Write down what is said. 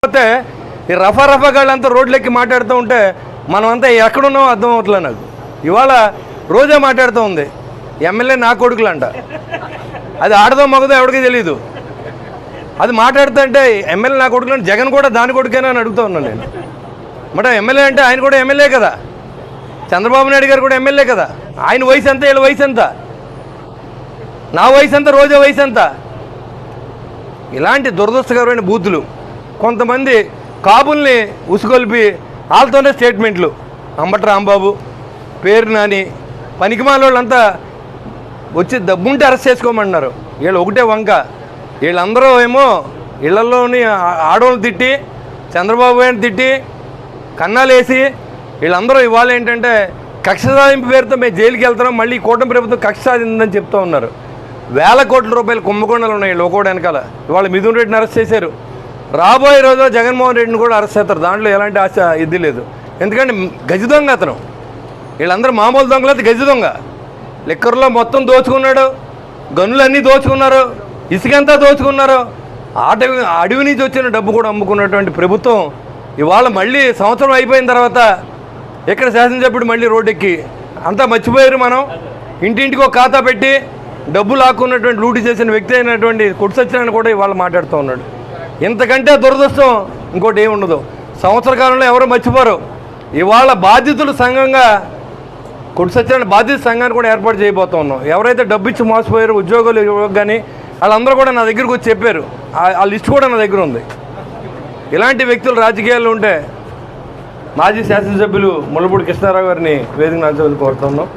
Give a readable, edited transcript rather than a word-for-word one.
పోతే ఈ రఫా గాళ్ళంతా రోడ్లెక్కి మాట్లాడుతూ ఉంటే మనమంతా ఎక్కడున్నామో అర్థం అవట్లేదు నాకు. ఇవాళ రోజా మాట్లాడుతూ ఉంది ఎమ్మెల్యే నా కొడుకులంట. అది ఆడదో మగదో ఎవడికి తెలీదు. అది మాట్లాడుతుంటే ఎమ్మెల్యే నా కొడుకులంటే జగన్ కూడా దాని కొడుకేనా అని అడుగుతూ ఉన్నాను నేను. మరి ఎమ్మెల్యే అంటే ఆయన కూడా ఎమ్మెల్యే కదా, చంద్రబాబు నాయుడు గారు కూడా ఎమ్మెల్యే కదా. ఆయన వయసు ఎంత, వీళ్ళ వయసు ఎంత, నా వయసు ఎంత, రోజా వయసు ఎంత. ఇలాంటి దురదృష్టకరమైన బూతులు కొంతమంది కాపుల్ని ఉసుగొల్పి వాళ్ళతోనే స్టేట్మెంట్లు. అంబటి రాంబాబు, పేరు నాని, పనికిమాల వాళ్ళంతా వచ్చి డబ్బుంటే అరెస్ట్ చేసుకోమంటున్నారు. వీళ్ళు ఒకటే వంక. వీళ్ళందరూ ఏమో ఇళ్లలోని ఆడవాళ్ళని తిట్టి, చంద్రబాబు గారిని తిట్టి, కన్నాలు వేసి, వీళ్ళందరూ ఇవాళ ఏంటంటే కక్ష సాధింపు పేరుతో మేము జైలుకి వెళ్తున్నాం, మళ్ళీ కూటమి ప్రభుత్వం కక్ష సాధిందని చెప్తూ ఉన్నారు. వేల కోట్ల రూపాయలు కుంభకోణాలు ఉన్నాయి వీళ్ళు ఒకటి వెనకాల. ఇవాళ మిథున్ రెడ్డిని అరెస్ట్ చేశారు. రాబోయే రోజుల్లో జగన్మోహన్ రెడ్డిని కూడా అరెస్ట్ చేస్తారు. దాంట్లో ఎలాంటి ఆశ ఇది లేదు. ఎందుకంటే గజ దొంగ అతను. వీళ్ళందరూ మామూలు దొంగలు, గజ దొంగ. లిక్కర్లో మొత్తం దోచుకున్నాడు, గనులన్నీ దోచుకున్నారు, ఇసుకంతా దోచుకున్నారు. అడవి నుంచి వచ్చిన డబ్బు కూడా అమ్ముకున్నటువంటి ప్రభుత్వం ఇవాళ మళ్ళీ సంవత్సరం అయిపోయిన తర్వాత ఇక్కడ శాసనసభ్యుడు మళ్ళీ రోడ్డెక్కి అంతా మర్చిపోయారు. మనం ఇంటింటికి ఒక ఖాతా పెట్టి డబ్బు లాక్కున్నటువంటి లూటీ చేసిన వ్యక్తి అయినటువంటి కొట్టు సత్యనారాయణ కూడా ఇవాళ మాట్లాడుతూ ఉన్నాడు. ఇంతకంటే దురదృష్టం ఇంకోటి ఏమి ఉండదు. సంవత్సర కాలంలో ఎవరు మర్చిపోరు. ఇవాళ బాధితుల సంఘంగా కొట్టు సత్యనారాయణ బాధిత సంఘాన్ని కూడా ఏర్పాటు చేయబోతూ ఉన్నాం. ఎవరైతే డబ్బు ఇచ్చి మోసపోయారో ఉద్యోగాలు కానీ వాళ్ళందరూ కూడా నా దగ్గరకు వచ్చి చెప్పారు. ఆ లిస్ట్ కూడా నా దగ్గర ఉంది. ఇలాంటి వ్యక్తులు రాజకీయాల్లో ఉంటే మాజీ శాసనసభ్యులు ముల్లపూడి కృష్ణారావు గారిని వేదిక నాల్చవని కోరుతున్నాం.